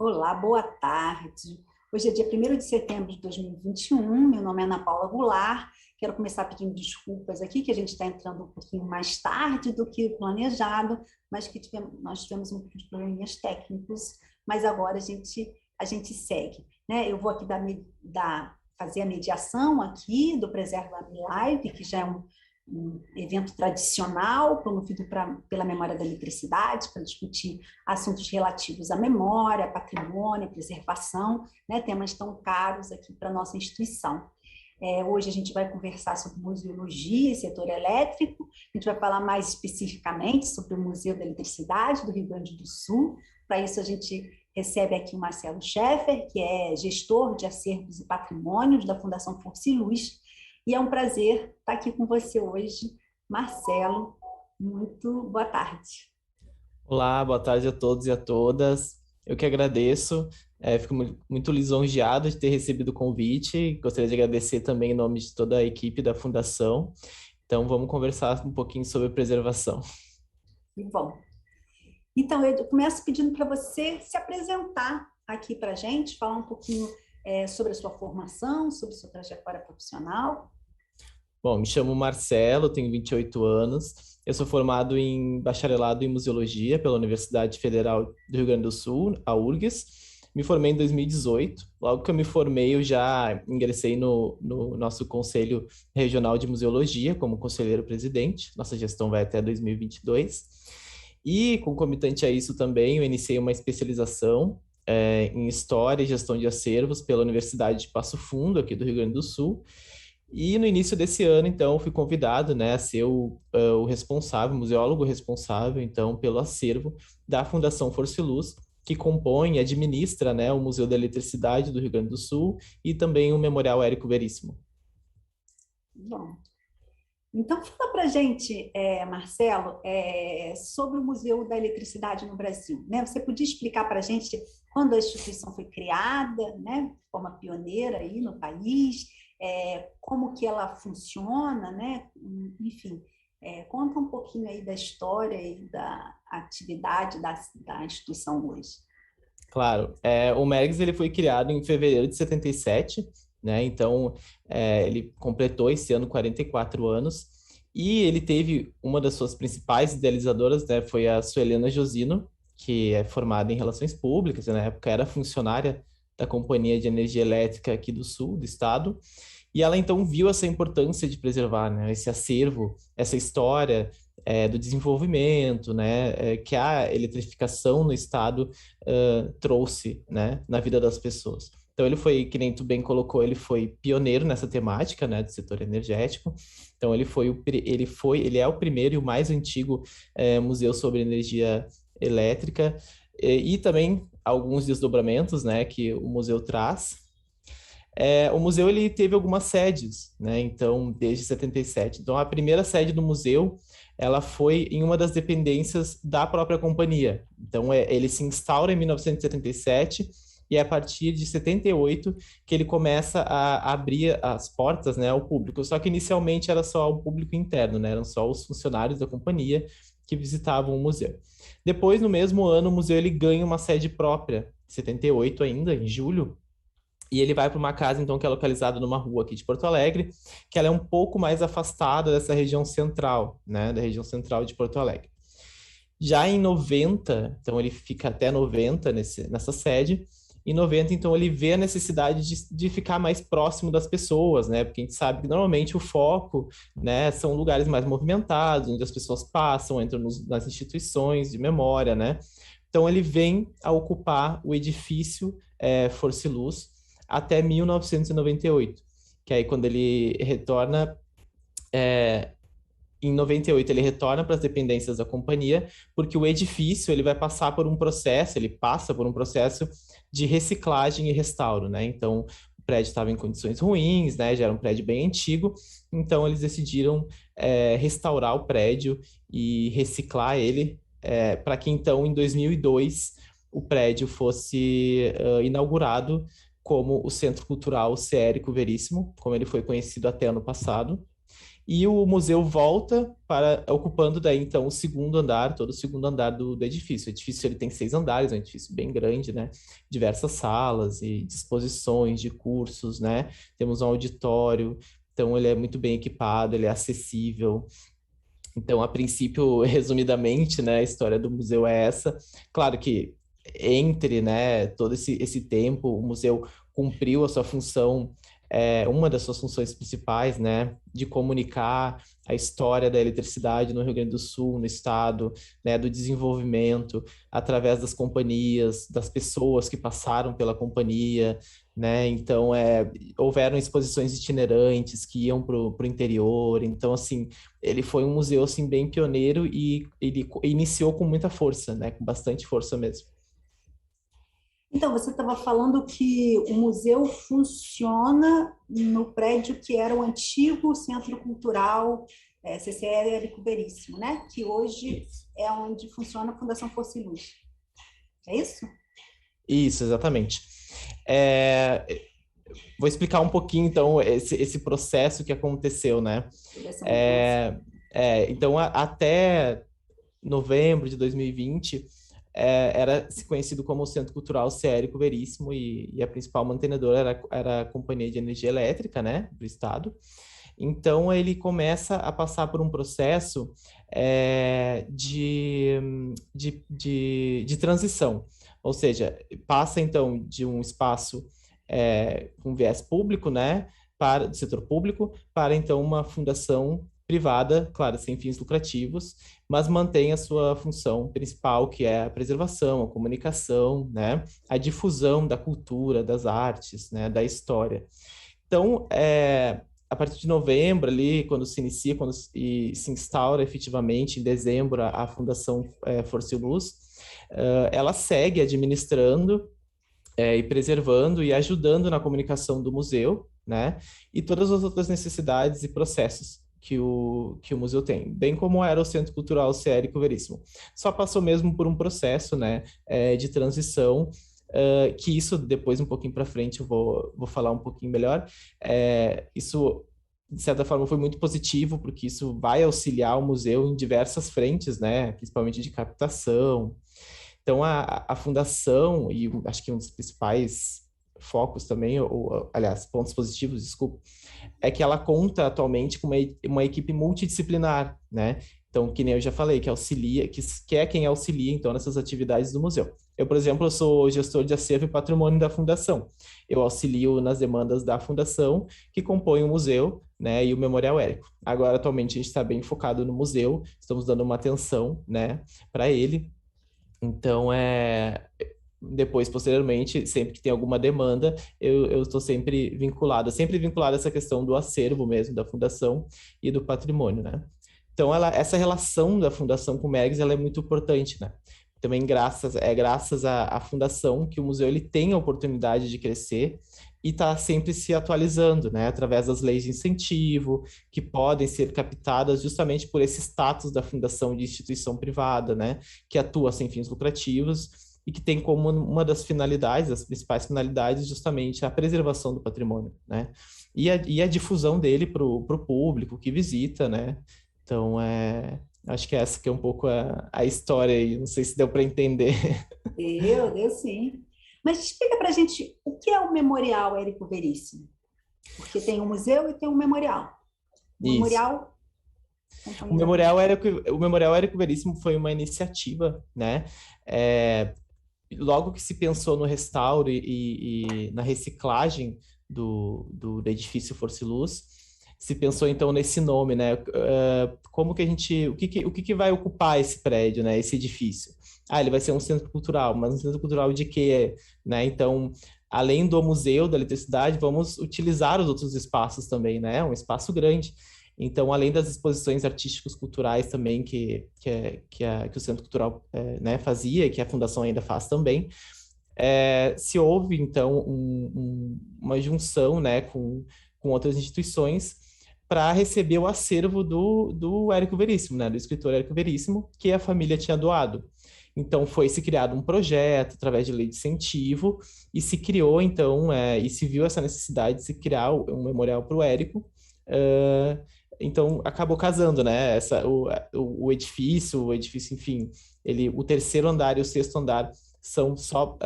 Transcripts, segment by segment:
Olá, boa tarde. Hoje é dia 1º de setembro de 2021. Meu nome é Ana Paula Goulart. Quero começar pedindo desculpas aqui, que a gente está entrando um pouquinho mais tarde do que o planejado, mas que nós tivemos um pouco de probleminhas técnicos, mas agora a gente segue, né? Eu vou aqui fazer a mediação aqui do Preserva Live, que já é um evento tradicional promovido pela Memória da Eletricidade, para discutir assuntos relativos à memória, patrimônio, preservação, né, temas tão caros aqui para a nossa instituição. Hoje a gente vai conversar sobre museologia e setor elétrico, a gente vai falar mais especificamente sobre o Museu da Eletricidade do Rio Grande do Sul. Para isso a gente recebe aqui o Marcelo Scheffer, que é gestor de acervos e patrimônios da Fundação Força e Luz, e é um prazer estar aqui com você hoje, Marcelo. Muito boa tarde. Olá, boa tarde a todos e a todas. Eu que agradeço, fico muito lisonjeado de ter recebido o convite. Gostaria de agradecer também em nome de toda a equipe da Fundação. Então, vamos conversar um pouquinho sobre preservação. E bom, então eu começo pedindo para você se apresentar aqui para a gente, falar um pouquinho sobre a sua formação, sobre a sua trajetória profissional. Bom, me chamo Marcelo, tenho 28 anos. Eu sou formado em bacharelado em museologia pela Universidade Federal do Rio Grande do Sul, a URGS. Me formei em 2018. Logo que eu me formei, eu já ingressei no nosso Conselho Regional de Museologia como conselheiro-presidente. Nossa gestão vai até 2022. E, concomitante a isso também, eu iniciei uma especialização em História e Gestão de Acervos pela Universidade de Passo Fundo, aqui do Rio Grande do Sul. E no início desse ano, então, fui convidado, né, a ser o responsável, o museólogo responsável, então, pelo acervo da Fundação Força e Luz, que compõe e administra, né, o Museu da Eletricidade do Rio Grande do Sul e também o Memorial Érico Veríssimo. Bom, então fala para a gente, Marcelo, sobre o Museu da Eletricidade no Brasil, né? Você podia explicar para a gente quando a instituição foi criada, né, de forma pioneira aí no país, como que ela funciona, né? Enfim, conta um pouquinho aí da história e da atividade da instituição hoje. Claro, o MERGS ele foi criado em fevereiro de 77, né? Então, ele completou esse ano 44 anos e ele teve uma das suas principais idealizadoras, né? Foi a Suelena Josino, que é formada em Relações Públicas, e na época era funcionária da Companhia de Energia Elétrica aqui do Sul, do estado, e ela então viu essa importância de preservar, né, esse acervo, essa história do desenvolvimento, né, que a eletrificação no estado trouxe, né, na vida das pessoas. Então ele foi, que nem tu bem colocou, ele foi pioneiro nessa temática, né, do setor energético. Então ele é o primeiro e o mais antigo museu sobre energia elétrica e também alguns desdobramentos, né, que o museu traz. O museu ele teve algumas sedes, né? Então, desde 77. Então, a primeira sede do museu, ela foi em uma das dependências da própria companhia. Então, ele se instaura em 1977 e é a partir de 78 que ele começa a abrir as portas, né, ao público. Só que inicialmente era só o público interno, né? Eram só os funcionários da companhia que visitavam o museu. Depois, no mesmo ano, o museu ele ganha uma sede própria, 78 ainda, em julho, e ele vai para uma casa, então, que é localizada numa rua aqui de Porto Alegre, que ela é um pouco mais afastada dessa região central, né, da região central de Porto Alegre. Já em 90, então ele fica até 90 nessa sede, em 90, então, ele vê a necessidade de ficar mais próximo das pessoas, né, porque a gente sabe que normalmente o foco, né, são lugares mais movimentados, onde as pessoas passam, entram nas instituições de memória, né. Então, ele vem a ocupar o edifício Força e Luz, até 1998, que aí quando ele retorna, em 98 ele retorna para as dependências da companhia, porque o edifício ele vai passar por um processo, ele passa por um processo de reciclagem e restauro, né? Então, o prédio estava em condições ruins, né? Já era um prédio bem antigo, então eles decidiram restaurar o prédio e reciclar ele, para que então, em 2002, o prédio fosse inaugurado como o Centro Cultural Érico Veríssimo, como ele foi conhecido até ano passado. e o museu volta para ocupando daí então o segundo andar, todo o segundo andar do edifício. O edifício ele tem 6 andares, é um edifício bem grande, né? Diversas salas e disposições de cursos, né? Temos um auditório, então ele é muito bem equipado, ele é acessível. Então, a princípio, resumidamente, né, a história do museu é essa. Claro que entre, né, todo esse tempo, o museu cumpriu a sua função, uma das suas funções principais, né, de comunicar a história da eletricidade no Rio Grande do Sul, no estado, né, do desenvolvimento através das companhias, das pessoas que passaram pela companhia, né, então houveram exposições itinerantes que iam para o interior, então assim, ele foi um museu assim bem pioneiro e ele iniciou com muita força, né, com bastante força mesmo. Então, você estava falando que o museu funciona no prédio que era o antigo Centro Cultural CCR Érico Veríssimo, né? Que hoje Isso. é onde funciona a Fundação Força e Luz. É isso? Isso, exatamente. É, vou explicar um pouquinho, então, esse processo que aconteceu, né? Vai ser muito massa. É, então, até novembro de 2020, era se conhecido como o Centro Cultural Érico Veríssimo e a principal mantenedora era a Companhia de Energia Elétrica, né, do Estado. Então, ele começa a passar por um processo de transição, ou seja, passa então de um espaço com viés público, né, para do setor público, para então uma fundação privada, claro, sem fins lucrativos, mas mantém a sua função principal, que é a preservação, a comunicação, né, a difusão da cultura, das artes, né, da história. Então, a partir de novembro, ali, quando se inicia, e se instaura efetivamente em dezembro a Fundação Força e Luz, ela segue administrando e preservando e ajudando na comunicação do museu, né? E todas as outras necessidades e processos que o museu tem, bem como era o Centro Cultural Érico Veríssimo. Só passou mesmo por um processo, né, de transição, que isso depois, um pouquinho para frente, eu vou falar um pouquinho melhor. Isso, de certa forma, foi muito positivo, porque isso vai auxiliar o museu em diversas frentes, né, principalmente de captação. Então, a fundação, e acho que um dos principais focos também, aliás, pontos positivos, desculpa, é que ela conta atualmente com uma equipe multidisciplinar, né? Então, que nem eu já falei, que auxilia, que é quem auxilia, então, nessas atividades do museu. Eu, por exemplo, eu sou gestor de acervo e patrimônio da fundação. Eu auxilio nas demandas da fundação, que compõe o museu, né, e o Memorial Érico. Agora, atualmente, a gente está bem focado no museu, estamos dando uma atenção, né, para ele. Então, depois, posteriormente, sempre que tem alguma demanda, eu estou sempre vinculado a essa questão do acervo mesmo, da fundação e do patrimônio, né? Então, essa relação da fundação com o MEGS, ela é muito importante, né? Também graças à fundação que o museu ele tem a oportunidade de crescer e está sempre se atualizando, né? Através das leis de incentivo, que podem ser captadas justamente por esse status da fundação de instituição privada, né? Que atua sem fins lucrativos e que tem como uma das finalidades, as principais finalidades, justamente a preservação do patrimônio, né? E a difusão dele para o público que visita, né? Então, acho que essa que é um pouco a história aí, não sei se deu para entender. Deu sim. Mas explica para a gente o que é o Memorial Érico Veríssimo. Porque tem um museu e tem um memorial. O Isso. memorial... O Memorial Érico Veríssimo foi uma iniciativa, né? Logo que se pensou no restauro e na reciclagem do edifício Força e Luz, se pensou então nesse nome, né? Como que o que vai ocupar esse prédio, né? Esse edifício? Ele vai ser um centro cultural, mas um centro cultural de quê, né? Então, além do Museu da Eletricidade, vamos utilizar os outros espaços também, né? Um espaço grande. Então, além das exposições artísticos culturais também que o Centro Cultural né, fazia e que a Fundação ainda faz também, se houve, então, uma junção, né, com outras instituições para receber o acervo do Érico Veríssimo, né, do escritor Érico Veríssimo, que a família tinha doado. Então, foi-se criado um projeto através de lei de incentivo e se criou, então, e se viu essa necessidade de se criar um memorial para o Érico, então acabou casando, né? O edifício, enfim, o terceiro andar e o sexto andar são só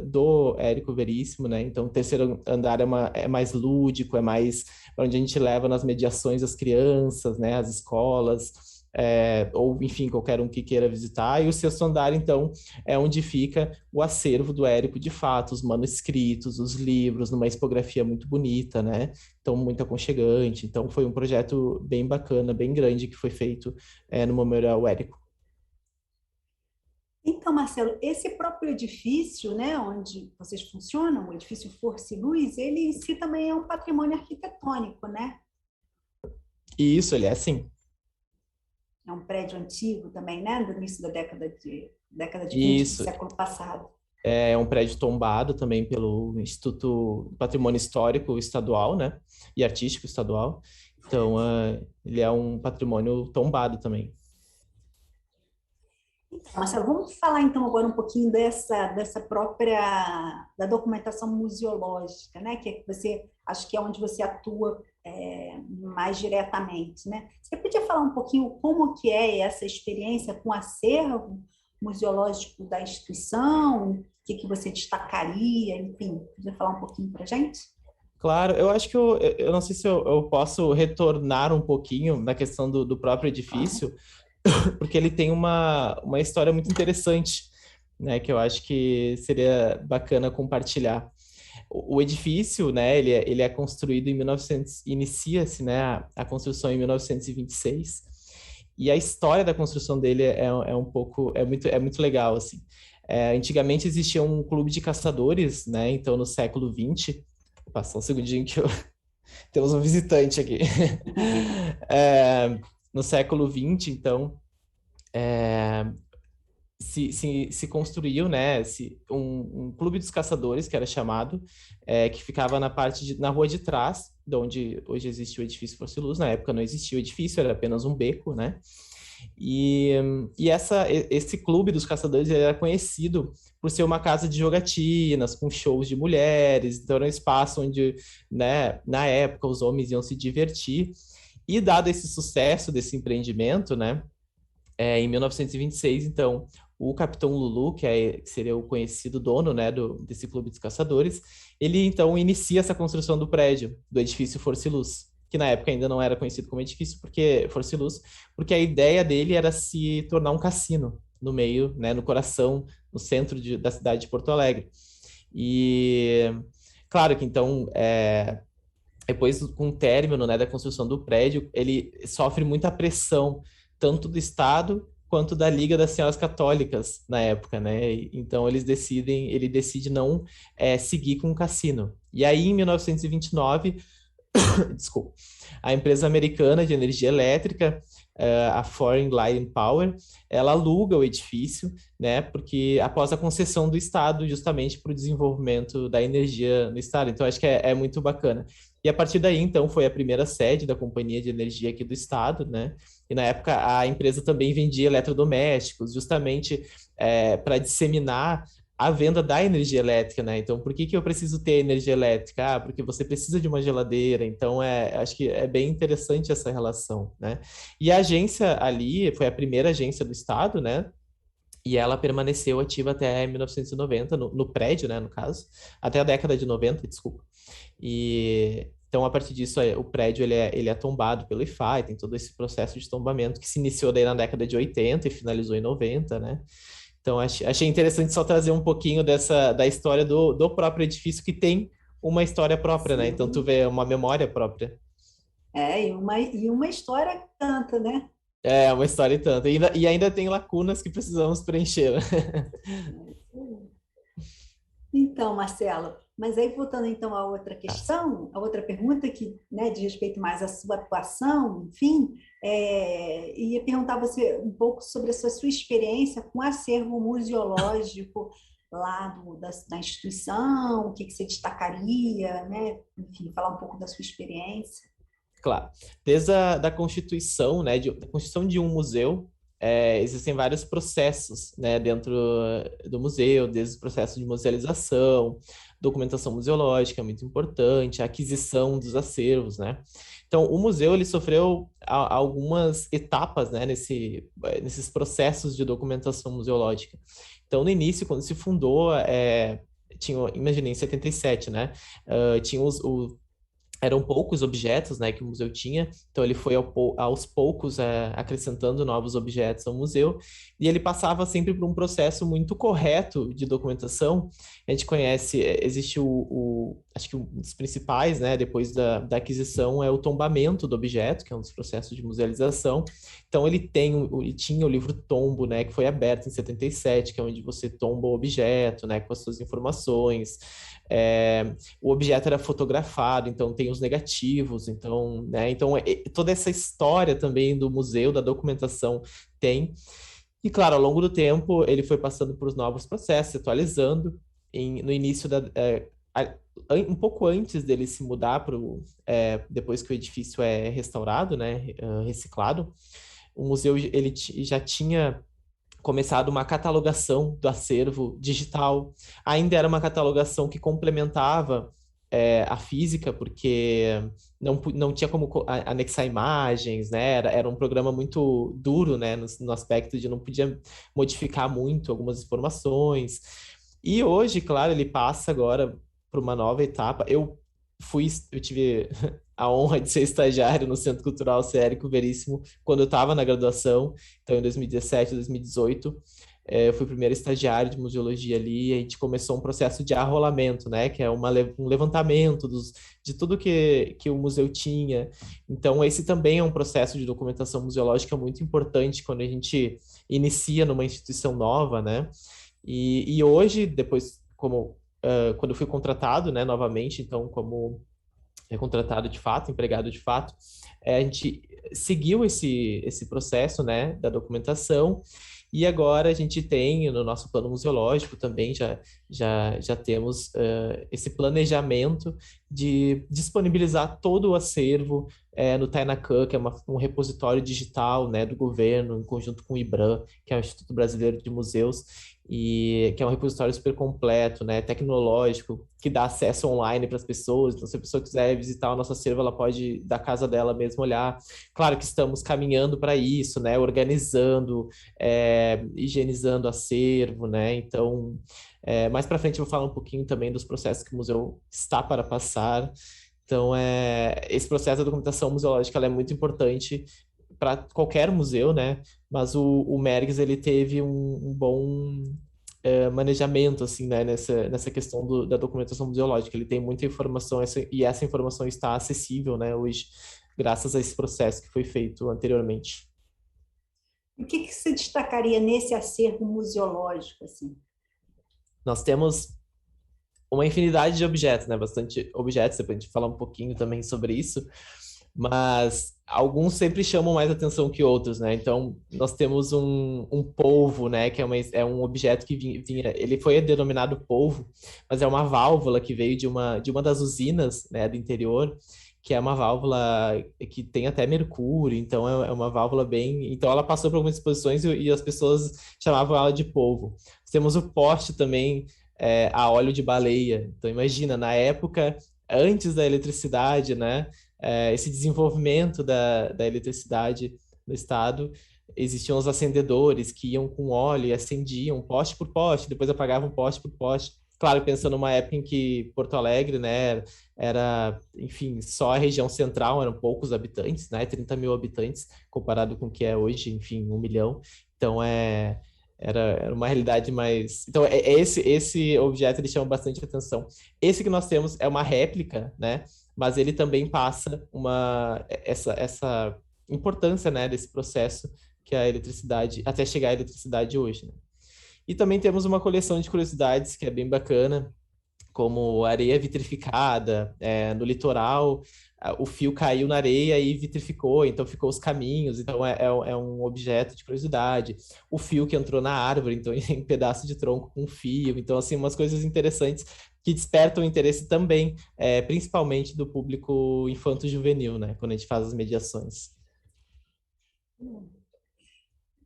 do Érico Veríssimo, né? Então, o terceiro andar é mais lúdico, é mais onde a gente leva nas mediações as crianças, né? As escolas, ou, enfim, qualquer um que queira visitar. E o sexto andar, então, é onde fica o acervo do Érico de fato, os manuscritos, os livros, numa expografia muito bonita, né? Então, muito aconchegante. Então, foi um projeto bem bacana, bem grande, que foi feito no Memorial Érico. Então, Marcelo, esse próprio edifício, né, onde vocês funcionam, o edifício Força e Luz, ele em si também é um patrimônio arquitetônico, né? E isso, ele é assim. É um prédio antigo também, né, do início da década de 20 do Isso. século passado. É um prédio tombado também pelo Instituto Patrimônio Histórico Estadual, né? E Artístico Estadual. Então, ele é um patrimônio tombado também. Então, Marcelo, vamos falar então agora um pouquinho dessa própria da documentação museológica, né? Que você acho que é onde você atua mais diretamente, né? Você podia falar um pouquinho como que é essa experiência com o acervo museológico da instituição? O que você destacaria? Enfim, podia falar um pouquinho para a gente? Claro, eu acho que eu não sei se eu posso retornar um pouquinho na questão do próprio edifício, porque ele tem uma história muito interessante, né, que eu acho que seria bacana compartilhar. O edifício, né, ele é construído em 1900, inicia-se, né, a construção em 1926, e a história da construção dele é muito legal, assim. Antigamente existia um clube de caçadores, né, então no século XX, passar um segundinho que temos um visitante aqui. No século XX, então, se construiu, né, um clube dos caçadores, que era chamado, que ficava na rua de trás, de onde hoje existe o edifício Força e Luz. Na época não existia o edifício, era apenas um beco, né? E esse clube dos caçadores era conhecido por ser uma casa de jogatinas, com shows de mulheres, então era um espaço onde, né, na época, os homens iam se divertir. E dado esse sucesso desse empreendimento, né, em 1926, então, o Capitão Lulu, que seria o conhecido dono, né, desse clube dos caçadores, ele então inicia essa construção do prédio, do edifício Força e Luz, que na época ainda não era conhecido como edifício, porque Força e Luz, porque a ideia dele era se tornar um cassino no meio, né, no coração, no centro da cidade de Porto Alegre. E claro que então depois, com o término, né, da construção do prédio, ele sofre muita pressão, tanto do Estado quanto da Liga das Senhoras Católicas na época, né? Então ele decide não seguir com o cassino. E aí, em 1929, desculpa, a empresa americana de energia elétrica, a Foreign Light and Power, ela aluga o edifício, né, porque após a concessão do Estado, justamente para o desenvolvimento da energia no Estado. Então, acho que é muito bacana. E a partir daí, então, foi a primeira sede da Companhia de Energia aqui do Estado, né? E na época a empresa também vendia eletrodomésticos, justamente para disseminar a venda da energia elétrica, né? Então, por que eu preciso ter energia elétrica? Ah, porque você precisa de uma geladeira. Então, acho que é bem interessante essa relação, né? E a agência ali foi a primeira agência do Estado, né? E ela permaneceu ativa até 1990, no prédio, né, no caso, até a década de 90, desculpa. E então, a partir disso, o prédio ele é tombado pelo IFAI, tem todo esse processo de tombamento que se iniciou daí na década de 80 e finalizou em 90, né? Então, achei interessante só trazer um pouquinho da história do próprio edifício, que tem uma história própria, Sim. né? Então, tu vê uma memória própria. E uma história canta, né? É, uma história e tanto. E ainda tem lacunas que precisamos preencher. Então, Marcelo, mas aí voltando então à outra questão, a outra pergunta que, né, diz respeito mais à sua atuação, enfim, ia perguntar a você um pouco sobre a sua experiência com o acervo museológico lá da instituição, o que você destacaria, né? Enfim, falar um pouco da sua experiência. Claro. Desde a constituição, né, da constituição de um museu, existem vários processos, né, dentro do museu, desde o processo de musealização, documentação museológica, muito importante, a aquisição dos acervos, né? Então, o museu ele sofreu algumas etapas, né, nesses processos de documentação museológica. Então, no início, quando se fundou, imagine, em 77, né, tinha eram poucos objetos, né, que o museu tinha, então ele foi aos poucos acrescentando novos objetos ao museu, e ele passava sempre por um processo muito correto de documentação. A gente conhece, existe acho que um dos principais, né, depois da aquisição, é o tombamento do objeto, que é um dos processos de musealização. Então ele tinha o livro tombo, né, que foi aberto em 77, que é onde você tomba o objeto, né, com as suas informações. O objeto era fotografado, então tem os negativos, então, né, então toda essa história também do museu, da documentação tem. E claro, ao longo do tempo ele foi passando por novos processos, se atualizando. No início um pouco antes dele se mudar depois que o edifício é restaurado, né, reciclado, o museu já tinha começado uma catalogação do acervo digital. Ainda era uma catalogação que complementava a física, porque não tinha como anexar imagens, né? Era um programa muito duro, né? No aspecto de não podia modificar muito algumas informações. E hoje, claro, ele passa agora para uma nova etapa. Eu tive a honra de ser estagiário no Centro Cultural Sérico Veríssimo quando eu estava na graduação, então em 2017, 2018. Eu fui o primeiro estagiário de museologia ali, e a gente começou um processo de arrolamento, né, que é um levantamento de tudo que o museu tinha. Então, esse também é um processo de documentação museológica muito importante quando a gente inicia numa instituição nova, né? E hoje, depois, quando eu fui contratado, né, novamente, então, como contratado de fato, empregado de fato, a gente seguiu esse processo, né, da documentação, e agora a gente tem no nosso plano museológico também já temos esse planejamento de disponibilizar todo o acervo no Tainacan, que é um repositório digital, né, do governo, em conjunto com o IBRAM, que é o Instituto Brasileiro de Museus, e que é um repositório super completo, né, tecnológico, que dá acesso online para as pessoas. Então, se a pessoa quiser visitar o nosso acervo, ela pode da casa dela mesmo olhar. Claro que estamos caminhando para isso, né, organizando, higienizando o acervo, né. Então, mais para frente eu vou falar um pouquinho também dos processos que o museu está para passar. Então, esse processo da documentação museológica ela é muito importante para qualquer museu, né? Mas o Mergs ele teve um bom manejamento assim, né? Nessa questão da documentação museológica. Ele tem muita informação e essa informação está acessível, né? Hoje, graças a esse processo que foi feito anteriormente. O que você destacaria nesse acervo museológico, assim? Nós temos uma infinidade de objetos, né? Bastante objetos, depois a gente falar um pouquinho também sobre isso, mas alguns sempre chamam mais atenção que outros, né? Então, nós temos um polvo, né? Que é um objeto que vinha, ele foi denominado polvo, mas é uma válvula que veio de uma das usinas, né, do interior, que é uma válvula que tem até mercúrio, então é uma válvula bem... Então, ela passou por algumas exposições e as pessoas chamavam ela de polvo. Temos o poste também, a óleo de baleia. Então, imagina, na época, antes da eletricidade, né? Esse desenvolvimento da eletricidade no estado, existiam os acendedores que iam com óleo e acendiam poste por poste, depois apagavam poste por poste. Claro, pensando numa época em que Porto Alegre, né, era, enfim, só a região central, eram poucos habitantes, né, 30 mil habitantes, comparado com o que é hoje, enfim, 1 milhão. Então, era uma realidade mais... Então, esse objeto, ele chama bastante atenção. Esse que nós temos é uma réplica, né, mas ele também passa essa importância, né, desse processo que é a eletricidade, até chegar à eletricidade hoje, né? E também temos uma coleção de curiosidades que é bem bacana, como areia vitrificada, no litoral, o fio caiu na areia e vitrificou, então ficou os caminhos, então é um objeto de curiosidade. O fio que entrou na árvore, então em pedaço de tronco com fio, então assim, umas coisas interessantes que despertam interesse também, principalmente do público infanto-juvenil, né, quando a gente faz as mediações.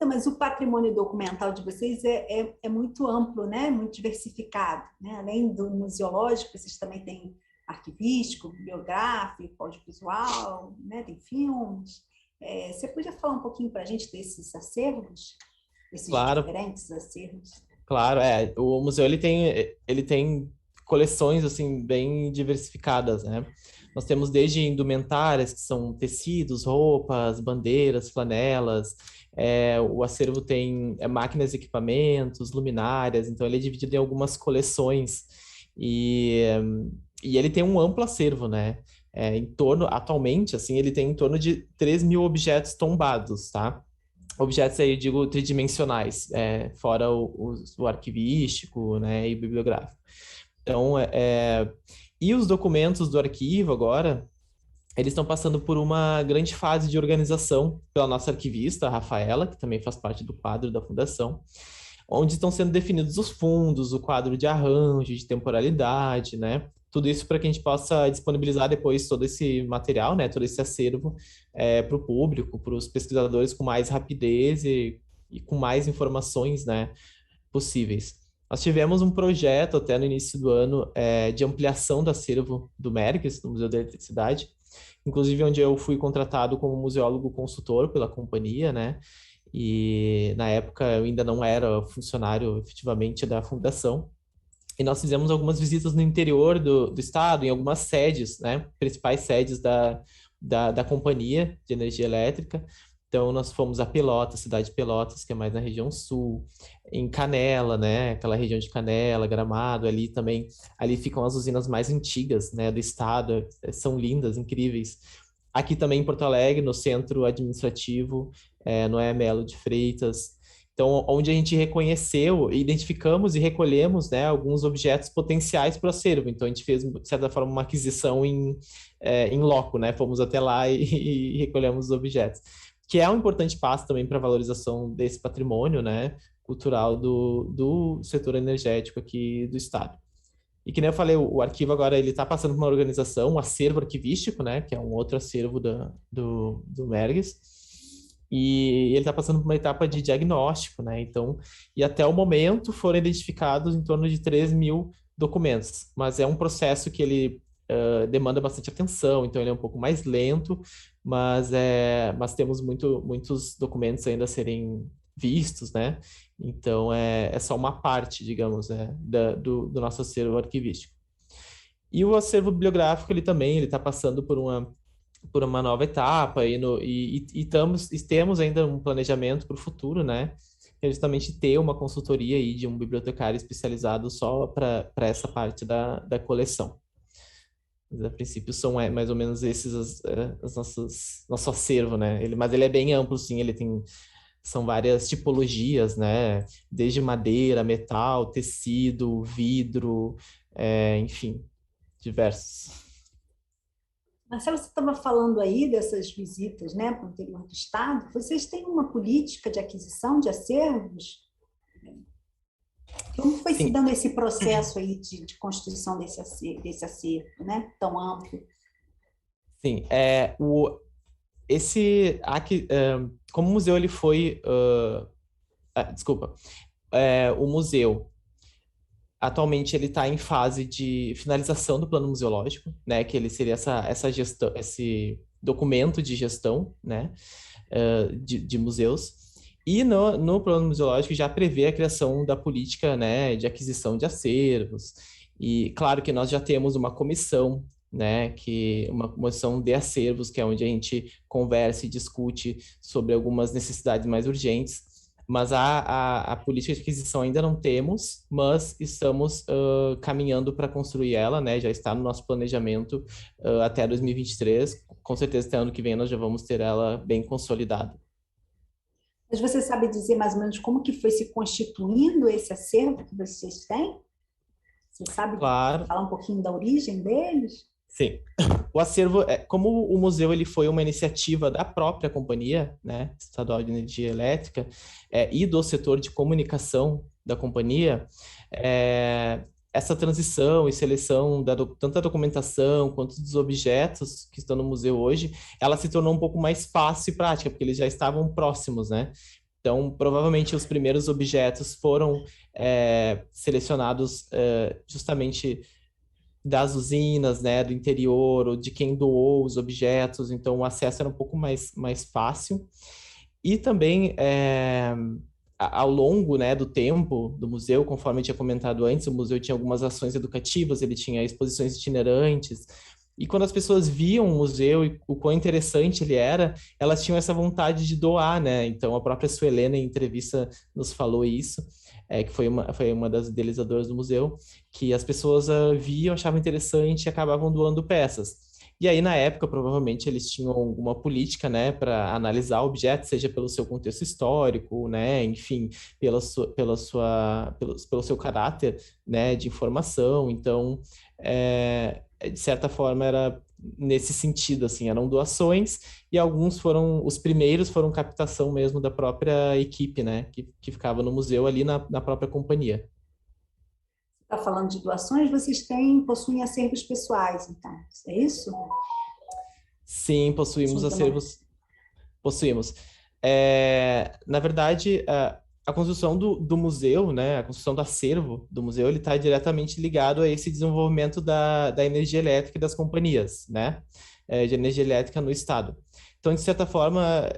Então, mas o patrimônio documental de vocês é muito amplo, né? Muito diversificado, né? Além do museológico, vocês também têm arquivístico, biográfico, audiovisual, né? Tem filmes. Você podia falar um pouquinho para a gente desses acervos, esses Claro, diferentes acervos? claro, o museu ele tem coleções assim bem diversificadas, né? Nós temos desde indumentárias, que são tecidos, roupas, bandeiras, flanelas. O acervo tem máquinas e equipamentos, luminárias, então ele é dividido em algumas coleções e, e ele tem um amplo acervo, né? Atualmente, assim, ele tem em torno de 3.000 objetos tombados, tá? Objetos aí, eu digo, tridimensionais, fora o arquivístico, né, e bibliográfico. Então, e os documentos do arquivo agora, eles estão passando por uma grande fase de organização pela nossa arquivista, a Rafaela, que também faz parte do quadro da Fundação, onde estão sendo definidos os fundos, o quadro de arranjo, de temporalidade, né? Tudo isso para que a gente possa disponibilizar depois todo esse material, né? Todo esse acervo para o público, para os pesquisadores com mais rapidez e com mais informações, né, possíveis. Nós tivemos um projeto até no início do ano de ampliação do acervo do Mergs, do Museu da Eletricidade, inclusive onde eu fui contratado como museólogo consultor pela companhia, né? E na época eu ainda não era funcionário efetivamente da fundação. E nós fizemos algumas visitas no interior do estado, em algumas sedes, né? Principais sedes da companhia de energia elétrica. Então, nós fomos a Pelotas, cidade de Pelotas, que é mais na região sul, em Canela, né? Aquela região de Canela, Gramado, ali também. Ali ficam as usinas mais antigas, né? Do estado, são lindas, incríveis. Aqui também em Porto Alegre, no centro administrativo, Noé Melo de Freitas. Então, onde a gente reconheceu, identificamos e recolhemos, né, alguns objetos potenciais para o acervo. Então, a gente fez, de certa forma, uma aquisição em loco, né? Fomos até lá e recolhemos os objetos. Que é um importante passo também para a valorização desse patrimônio, né, cultural do setor energético aqui do Estado. E que nem eu falei, o arquivo agora ele está passando por uma organização, um acervo arquivístico, né, que é um outro acervo do Mergs, e ele está passando por uma etapa de diagnóstico, né, então, e até o momento foram identificados em torno de 3.000 documentos, mas é um processo que ele demanda bastante atenção, então ele é um pouco mais lento, mas temos muitos documentos ainda a serem vistos, né? Então, é só uma parte, digamos, do nosso acervo arquivístico. E o acervo bibliográfico, ele está passando por uma nova etapa e temos ainda um planejamento para o futuro, né? Que é justamente ter uma consultoria aí de um bibliotecário especializado só para essa parte da coleção. Mas, a princípio são mais ou menos esses nosso acervo, né? Mas ele é bem amplo, sim, são várias tipologias, né? Desde madeira, metal, tecido, vidro, enfim, diversos. Marcelo, você estava falando aí dessas visitas, né, para o interior do estado. Vocês têm uma política de aquisição de acervos? Como foi se Sim, dando esse processo aí de constituição desse acervo, né, tão amplo? sim. Aqui, como o museu ele foi, desculpa, o museu atualmente ele está em fase de finalização do plano museológico, né? Que ele seria essa gestão, esse documento de gestão, né? De museus. E no plano museológico já prevê a criação da política, né? De aquisição de acervos. E claro que nós já temos uma comissão, né? Uma comissão de acervos, que é onde a gente conversa e discute sobre algumas necessidades mais urgentes. Mas a política de aquisição ainda não temos, mas estamos caminhando para construir ela, né? Já está no nosso planejamento até 2023. Com certeza, até ano que vem, nós já vamos ter ela bem consolidada. Mas você sabe dizer mais ou menos como que foi se constituindo esse acervo que vocês têm? Você sabe Claro, falar um pouquinho da origem deles? sim. O acervo, como o museu ele foi uma iniciativa da própria companhia, né, estadual de energia elétrica, e do setor de comunicação da companhia, essa transição e seleção tanto da documentação quanto dos objetos que estão no museu hoje, ela se tornou um pouco mais fácil e prática, porque eles já estavam próximos, né? Então, provavelmente os primeiros objetos foram selecionados justamente das usinas, né, do interior, ou de quem doou os objetos, então o acesso era um pouco mais fácil. E também, ao longo, né, do tempo do museu, conforme eu tinha comentado antes, o museu tinha algumas ações educativas, ele tinha exposições itinerantes, e quando as pessoas viam o museu e o quão interessante ele era, elas tinham essa vontade de doar, né? Então, a própria Suelena, em entrevista, nos falou isso, que foi uma das idealizadoras do museu, que as pessoas viam, achavam interessante e acabavam doando peças. E aí, na época, provavelmente eles tinham alguma política, né, para analisar o objeto, seja pelo seu contexto histórico, né, enfim, pelo seu caráter, né, de informação. Então, de certa forma, era nesse sentido, assim, eram doações e alguns foram, os primeiros foram captação mesmo da própria equipe, né, que ficava no museu ali na própria companhia. Está falando de doações, vocês possuem acervos pessoais, então, é isso? Sim, possuímos Sim, também. acervos. Possuímos. Na verdade, a construção do museu, né, a construção do acervo do museu, ele está diretamente ligado a esse desenvolvimento da energia elétrica e das companhias, né, de energia elétrica no estado. Então, de certa forma,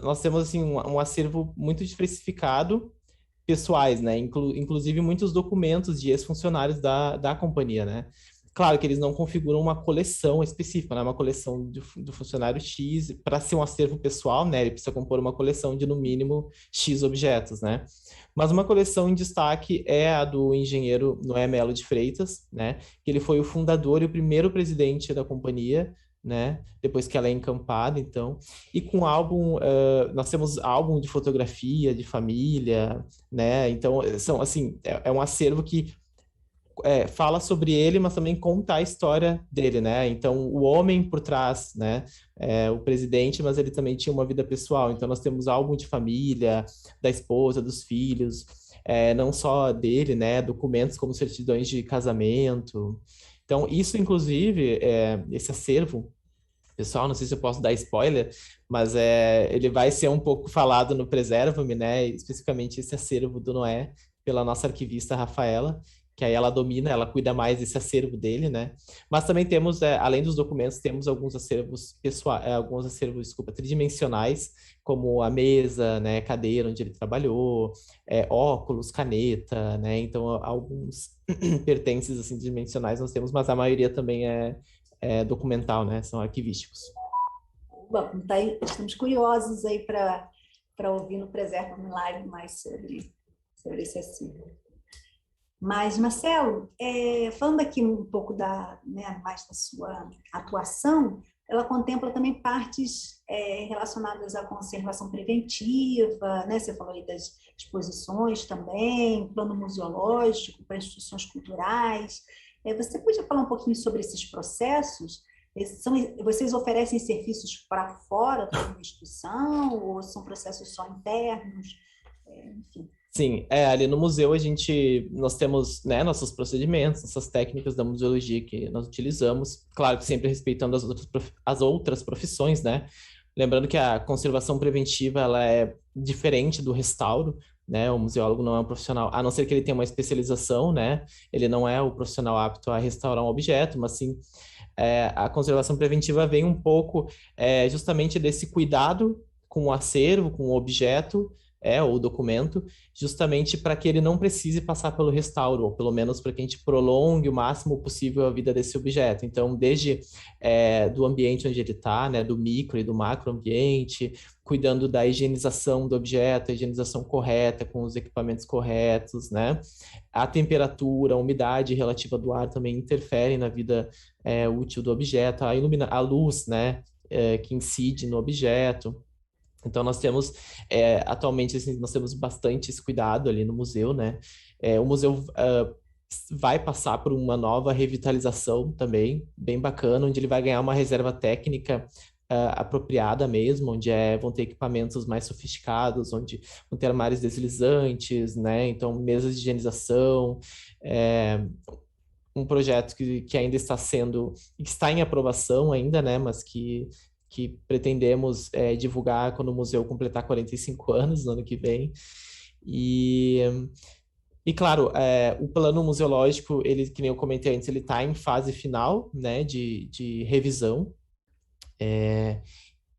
nós temos assim um acervo muito diversificado, pessoais, né, inclusive muitos documentos de ex-funcionários da companhia, né. Claro que eles não configuram uma coleção específica, né? Uma coleção do funcionário X, para ser um acervo pessoal, né? Ele precisa compor uma coleção de, no mínimo, X objetos, né? Mas uma coleção em destaque é a do engenheiro Noé Melo de Freitas, né? Que ele foi o fundador e o primeiro presidente da companhia, né? Depois que ela é encampada, então. E com álbum, nós temos álbum de fotografia, de família, né? Então, são, assim, é um acervo que fala sobre ele, mas também conta a história dele, né? Então, o homem por trás, né? O presidente, mas ele também tinha uma vida pessoal. Então, nós temos álbum de família, da esposa, dos filhos, não só dele, né? Documentos como certidões de casamento. Então, isso, inclusive, esse acervo, pessoal, não sei se eu posso dar spoiler, mas ele vai ser um pouco falado no Preserva-me, né? Especificamente esse acervo do Noé, pela nossa arquivista Rafaela, que aí ela domina, ela cuida mais desse acervo dele, né? Mas também temos, além dos documentos, temos alguns acervos pessoais, alguns acervos, desculpa, tridimensionais, como a mesa, né, cadeira onde ele trabalhou, óculos, caneta, né? Então, alguns pertences assim dimensionais nós temos, mas a maioria também é documental, né? São arquivísticos. Bom, tá aí, estamos curiosos aí para ouvir no Preserva-me Live mais sobre esse assunto. Mas, Marcelo, falando aqui um pouco mais da sua atuação, ela contempla também partes relacionadas à conservação preventiva, né? Você falou aí das exposições também, plano museológico para instituições culturais. Você podia falar um pouquinho sobre esses processos? Vocês oferecem serviços para fora da instituição ou são processos só internos? Enfim. Sim, ali no museu nós temos, né, nossos procedimentos, nossas técnicas da museologia que nós utilizamos, claro que sempre respeitando as outras profissões, né? Lembrando que a conservação preventiva ela é diferente do restauro, né? O museólogo não é um profissional, a não ser que ele tenha uma especialização, né? Ele não é o profissional apto a restaurar um objeto, mas sim a conservação preventiva vem um pouco justamente desse cuidado com o acervo, com o objeto, ou o documento, justamente para que ele não precise passar pelo restauro, ou pelo menos para que a gente prolongue o máximo possível a vida desse objeto. Então, desde do ambiente onde ele está, né, do micro e do macro ambiente, cuidando da higienização do objeto, a higienização correta, com os equipamentos corretos, né? A temperatura, a umidade relativa do ar também interferem na vida útil do objeto, a luz, né, que incide no objeto. Então, nós temos, atualmente, assim, nós temos bastante esse cuidado ali no museu, né? O museu vai passar por uma nova revitalização também, bem bacana, onde ele vai ganhar uma reserva técnica apropriada mesmo, onde vão ter equipamentos mais sofisticados, onde vão ter armários deslizantes, né? Então, mesas de higienização, um projeto que ainda que está em aprovação ainda, né? Mas que pretendemos divulgar quando o museu completar 45 anos no ano que vem. E E claro, o plano museológico, ele, que nem eu comentei antes, ele está em fase final, né, de revisão.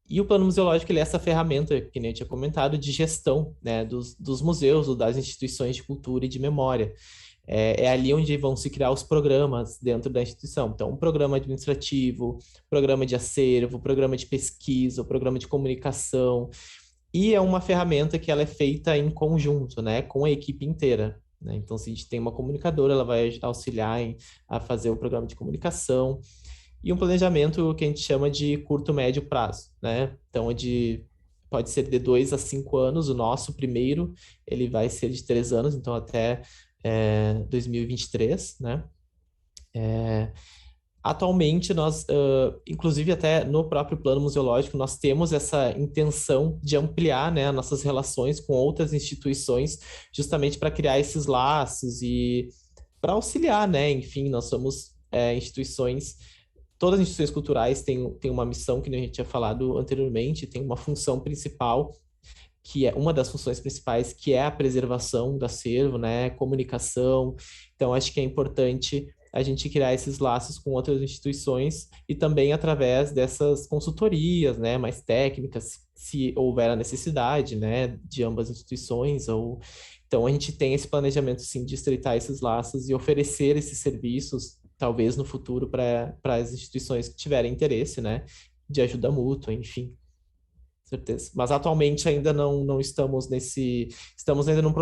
E o plano museológico, ele é essa ferramenta, que nem eu tinha comentado, de gestão, né, dos museus ou das instituições de cultura e de memória. É ali onde vão se criar os programas dentro da instituição. Então, um programa administrativo, programa de acervo, programa de pesquisa, programa de comunicação. E é uma ferramenta que ela é feita em conjunto, né, com a equipe inteira. Né? Então, se a gente tem uma comunicadora, ela vai auxiliar a fazer o programa de comunicação e um planejamento que a gente chama de curto, médio prazo, né? Então, pode ser de 2 a 5 anos. O nosso primeiro, ele vai ser de 3 anos, então até 2023, né? Atualmente, nós, inclusive até no próprio plano museológico, nós temos essa intenção de ampliar, né, nossas relações com outras instituições, justamente para criar esses laços e para auxiliar, né? Enfim, nós somos instituições, todas as instituições culturais têm uma missão, que a gente tinha falado anteriormente, tem uma função principal, que é uma das funções principais, que é a preservação do acervo, né, comunicação. Então, acho que é importante a gente criar esses laços com outras instituições e também através dessas consultorias, né, mais técnicas, se houver a necessidade, né, de ambas instituições. Então, a gente tem esse planejamento, sim, de estreitar esses laços e oferecer esses serviços, talvez no futuro, para as instituições que tiverem interesse, né, de ajuda mútua, enfim. Certeza. Mas atualmente ainda não estamos estamos ainda num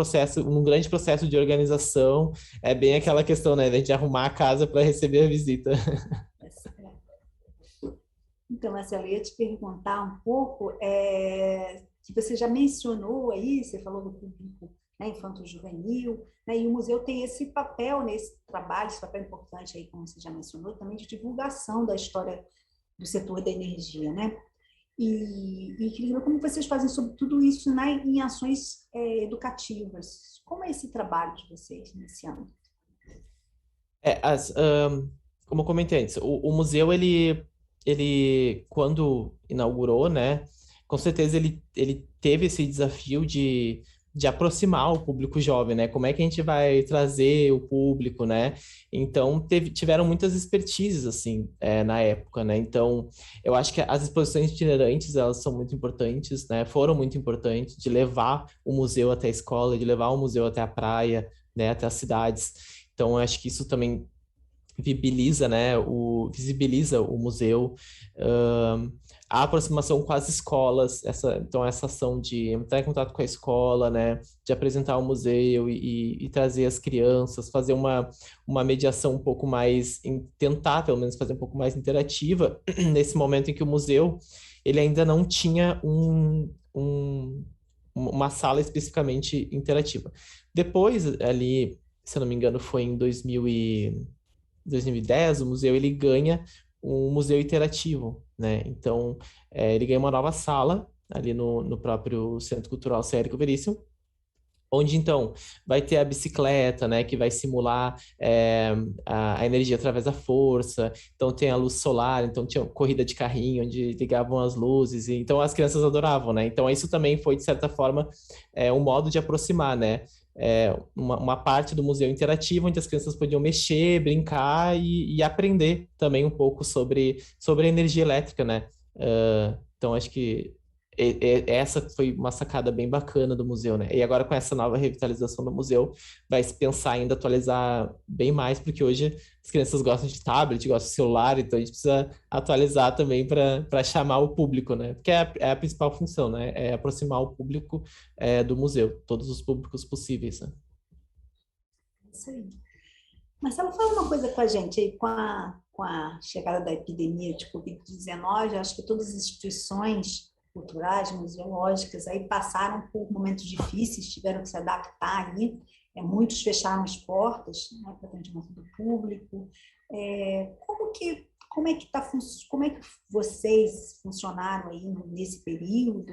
grande processo de organização. É bem aquela questão, né, de a gente arrumar a casa para receber a visita. Então, Marcelo, eu ia te perguntar um pouco, que você já mencionou aí, você falou do público, né, infanto-juvenil, né, e o museu tem esse papel nesse trabalho, esse papel importante aí, como você já mencionou, também de divulgação da história do setor da energia, né? E queria ver como vocês fazem sobre tudo isso, né, em ações educativas. Como é esse trabalho de vocês nesse ano? É, como eu comentei antes, o museu, ele, quando inaugurou, né, com certeza ele teve esse desafio de aproximar o público jovem, né? Como é que a gente vai trazer o público, né? Então, tiveram muitas expertises, assim, na época, né? Então, eu acho que as exposições itinerantes, elas são muito importantes, né? Foram muito importantes, de levar o museu até a escola, de levar o museu até a praia, né? Até as cidades. Então, eu acho que isso também visibiliza, né, visibiliza o museu, a aproximação com as escolas, então essa ação de entrar em contato com a escola, né, de apresentar o museu e trazer as crianças, fazer uma mediação um pouco mais, tentar pelo menos fazer um pouco mais interativa, nesse momento em que o museu, ele ainda não tinha uma sala especificamente interativa. Depois, ali, se eu não me engano, foi em 2010, o museu ele ganha um museu interativo, né? Então, ele ganha uma nova sala ali no próprio Centro Cultural Sérgio Veríssimo, onde então vai ter a bicicleta, né, que vai simular a energia através da força. Então tem a luz solar, então tinha corrida de carrinho onde ligavam as luzes, e então as crianças adoravam, né? Então isso também foi de certa forma um modo de aproximar, né? Uma parte do museu interativo onde as crianças podiam mexer, brincar e aprender também um pouco sobre a energia elétrica, né? Então acho que essa foi uma sacada bem bacana do museu, né? E agora com essa nova revitalização do museu, vai se pensar ainda atualizar bem mais, porque hoje as crianças gostam de tablet, gostam de celular, então a gente precisa atualizar também para chamar o público, né? Porque é a principal função, né? É aproximar o público do museu, todos os públicos possíveis, né? Isso aí. Marcelo, fala uma coisa com a gente aí, com a chegada da epidemia de Covid-19, acho que todas as instituições culturais, museológicas, aí passaram por momentos difíceis, tiveram que se adaptar aí, muitos fecharam as portas, né, para atendimento do público. Como é que vocês funcionaram aí nesse período?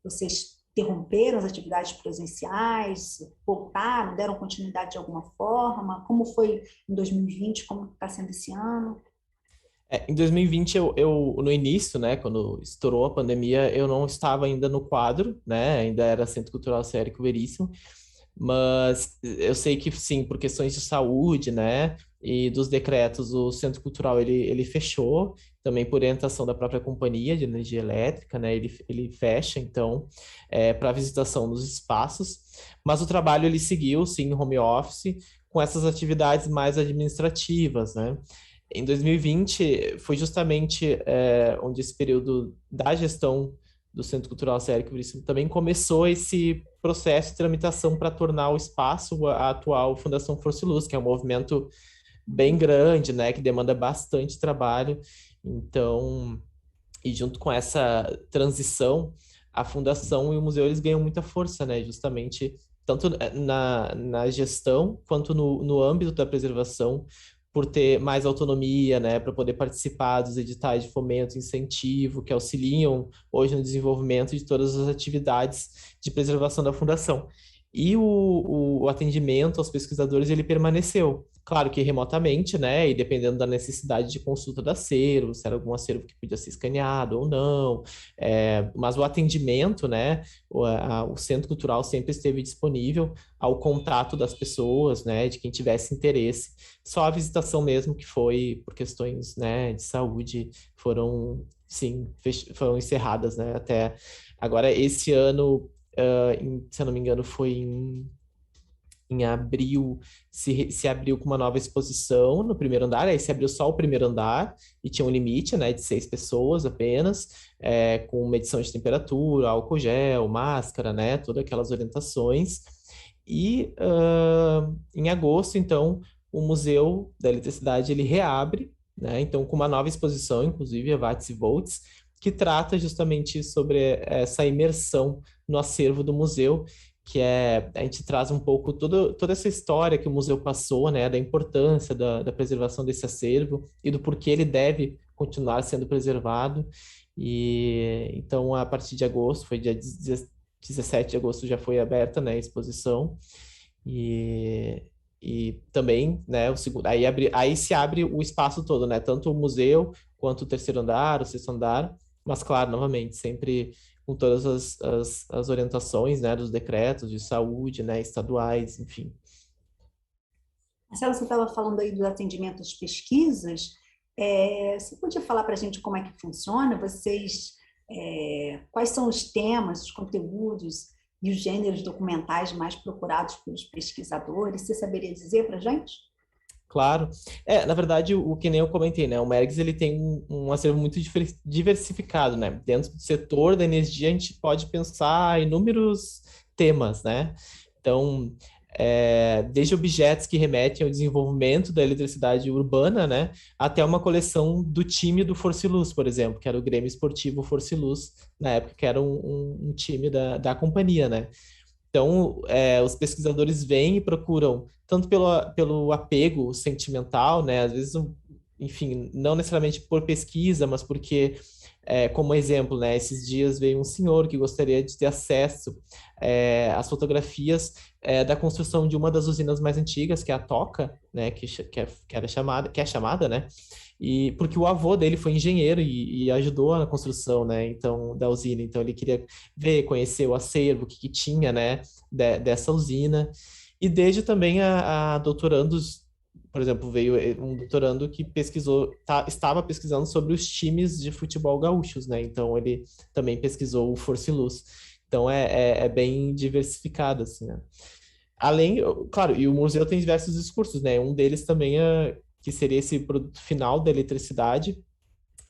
Vocês interromperam as atividades presenciais, voltaram, deram continuidade de alguma forma? Como foi em 2020? Como está sendo esse ano? Em 2020, no início, né, quando estourou a pandemia, eu não estava ainda no quadro, né, ainda era Centro Cultural Sérgio Veríssimo, Mas eu sei que sim, por questões de saúde, né, e dos decretos, o Centro Cultural ele fechou, também por orientação da própria companhia de energia elétrica, né, ele fecha, então, para visitação nos espaços, mas o trabalho ele seguiu, sim, em home office, com essas atividades mais administrativas, né. Em 2020 foi justamente onde esse período da gestão do Centro Cultural Sérgio Veríssimo também começou esse processo de tramitação para tornar o espaço a atual Fundação Força e Luz, que é um movimento bem grande, né, que demanda bastante trabalho. Então, e junto com essa transição, a fundação e o museu eles ganham muita força, né, justamente tanto na gestão quanto no âmbito da preservação, por ter mais autonomia, né, para poder participar dos editais de fomento e incentivo que auxiliam hoje no desenvolvimento de todas as atividades de preservação da fundação. E o atendimento aos pesquisadores ele permaneceu, claro que remotamente, né, e dependendo da necessidade de consulta do acervo, se era algum acervo que podia ser escaneado ou não, mas o atendimento, né, o Centro Cultural sempre esteve disponível ao contato das pessoas, né, de quem tivesse interesse. Só a visitação mesmo que foi por questões, né, de saúde foram, sim, foram encerradas, né, até agora esse ano, se eu não me engano, foi em abril, se abriu com uma nova exposição no primeiro andar, aí se abriu só o primeiro andar e tinha um limite, né, de 6 pessoas apenas, com medição de temperatura, álcool gel, máscara, né, todas aquelas orientações. E em agosto, então, o Museu da Eletricidade ele reabre, né, então com uma nova exposição, inclusive a Watts e Volts, que trata justamente sobre essa imersão no acervo do museu, que a gente traz um pouco toda essa história que o museu passou, né, da importância da preservação desse acervo e do porquê ele deve continuar sendo preservado. E então, a partir de agosto, foi dia 17 de agosto, já foi aberta, né, a exposição. E, e também, né, aí se abre o espaço todo, né, tanto o museu quanto o terceiro andar, o sexto andar, mas claro, novamente, sempre com todas as orientações, né, dos decretos de saúde, né, estaduais, enfim. Marcelo, você estava falando aí do atendimento às pesquisas. Você podia falar para a gente como é que funciona? Quais são os temas, os conteúdos e os gêneros documentais mais procurados pelos pesquisadores? Você saberia dizer para a gente? Claro. Na verdade, o que nem eu comentei, né? O Mergs, ele tem um acervo muito diversificado, né? Dentro do setor da energia, a gente pode pensar em inúmeros temas, né? Então, desde objetos que remetem ao desenvolvimento da eletricidade urbana, né? Até uma coleção do time do Força e Luz, por exemplo, que era o Grêmio Esportivo Força e Luz, na época, que era um time da companhia, né? Então, os pesquisadores vêm e procuram, tanto pelo apego sentimental, né? Às vezes, enfim, não necessariamente por pesquisa, mas porque, como exemplo, né? Esses dias veio um senhor que gostaria de ter acesso às fotografias da construção de uma das usinas mais antigas, que é a Toca, né? Que é chamada, né? E porque o avô dele foi engenheiro e ajudou na construção, né? Então, da usina. Então, ele queria ver, conhecer o acervo, o que tinha, né? Dessa usina. E desde também a doutorandos, por exemplo, veio um doutorando que estava pesquisando sobre os times de futebol gaúchos, né? Então, ele também pesquisou o Força e Luz. Então, é bem diversificado, assim, né? Além, claro, e o museu tem diversos discursos, né? Um deles também é que seria esse produto final da eletricidade,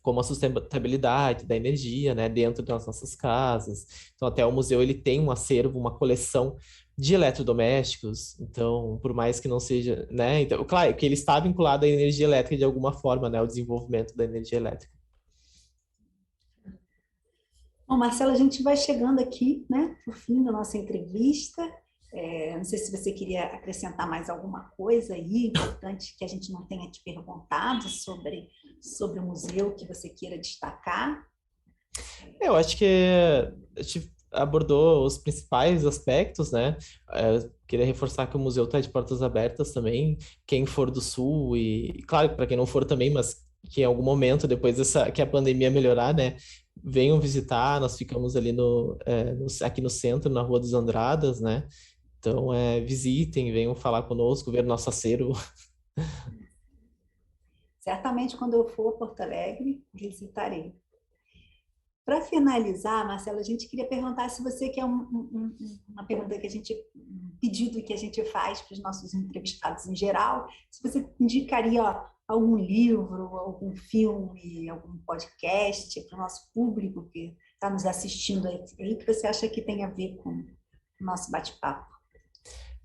como a sustentabilidade da energia, né, dentro das nossas casas. Então, até o museu ele tem um acervo, uma coleção de eletrodomésticos. Então, por mais que não seja, né, então, claro, que ele está vinculado à energia elétrica de alguma forma, né, ao desenvolvimento da energia elétrica. Bom, Marcelo, a gente vai chegando aqui, né, no fim da nossa entrevista. Não sei se você queria acrescentar mais alguma coisa aí, importante que a gente não tenha te perguntado sobre o museu que você queira destacar. Eu acho que a gente abordou os principais aspectos, né? Queria reforçar que o museu está de portas abertas também. Quem for do Sul e claro, para quem não for também, mas que em algum momento, depois que a pandemia melhorar, né? Venham visitar, nós ficamos ali aqui no centro, na Rua dos Andradas, né? Então, visitem, venham falar conosco, ver nosso acervo. Certamente, quando eu for a Porto Alegre, visitarei. Para finalizar, Marcelo, a gente queria perguntar se você quer uma pergunta que a gente, um pedido que a gente faz para os nossos entrevistados em geral, se você indicaria algum livro, algum filme, algum podcast para o nosso público que está nos assistindo aí, que você acha que tem a ver com o nosso bate-papo.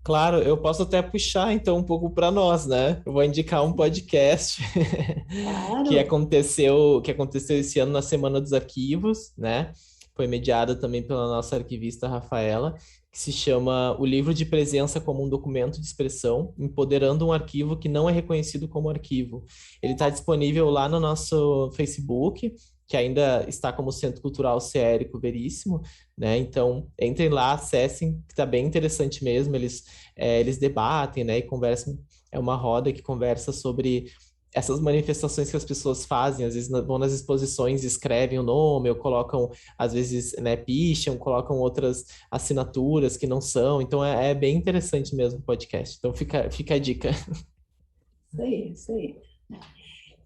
Claro, eu posso até puxar então um pouco para nós, né? Eu vou indicar um podcast que Claro. aconteceu esse ano na Semana dos Arquivos, né? Foi mediada também pela nossa arquivista Rafaela, que se chama O Livro de Presença como um Documento de Expressão, empoderando um arquivo que não é reconhecido como arquivo. Ele está disponível lá no nosso Facebook, que ainda está como Centro Cultural Ceérico Veríssimo, né? Então, entrem lá, acessem, que está bem interessante mesmo. Eles debatem, né? E conversam. É uma roda que conversa sobre essas manifestações que as pessoas fazem. Às vezes vão nas exposições, escrevem o nome, ou colocam, às vezes, né, picham, colocam outras assinaturas que não são. Então, é bem interessante mesmo o podcast. Então, fica a dica. Isso aí, isso aí.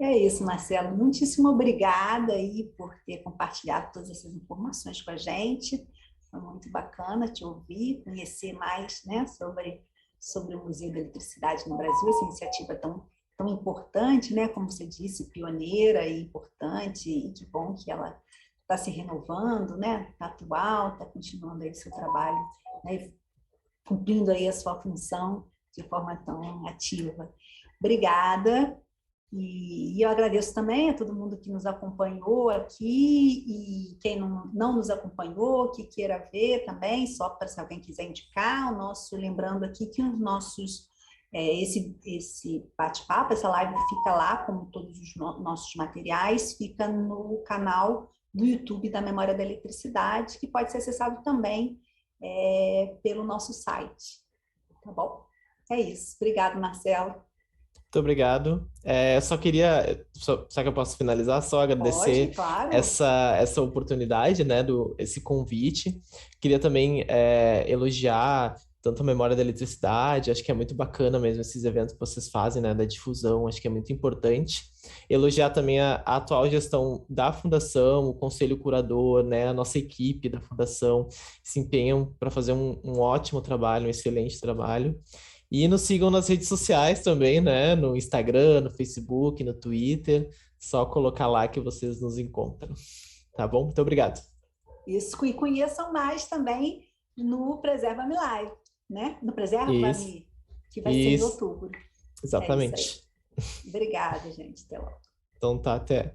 É isso, Marcelo. Muitíssimo obrigada aí por ter compartilhado todas essas informações com a gente. Foi muito bacana te ouvir, conhecer mais, né, sobre o Museu da Eletricidade no Brasil, essa iniciativa tão importante, né, como você disse, pioneira e importante, e que bom que ela está se renovando, né, está atual, está continuando aí o seu trabalho, né, cumprindo aí a sua função de forma tão ativa. Obrigada. E eu agradeço também a todo mundo que nos acompanhou aqui e quem não nos acompanhou, que queira ver também, só para se alguém quiser indicar, lembrando aqui que os nossos, esse bate-papo, essa live fica lá, como todos os nossos materiais, fica no canal do YouTube da Memória da Eletricidade, que pode ser acessado também pelo nosso site, tá bom? É isso. Obrigado, Marcelo. Muito obrigado. Só queria, só que eu posso finalizar, só Pode, agradecer claro. essa oportunidade, né, esse convite. Queria também elogiar tanto a Memória da Eletricidade, acho que é muito bacana mesmo esses eventos que vocês fazem, né, da difusão, acho que é muito importante. Elogiar também a atual gestão da Fundação, o Conselho Curador, né, a nossa equipe da Fundação, que se empenham para fazer um ótimo trabalho, um excelente trabalho. E nos sigam nas redes sociais também, né? No Instagram, no Facebook, no Twitter. Só colocar lá que vocês nos encontram. Tá bom? Muito obrigado. Isso, e conheçam mais também no Preserva-me Live, né? No Preserva-me, que vai ser em outubro. Exatamente. É isso aí. Obrigada, gente. Até logo. Então tá, até.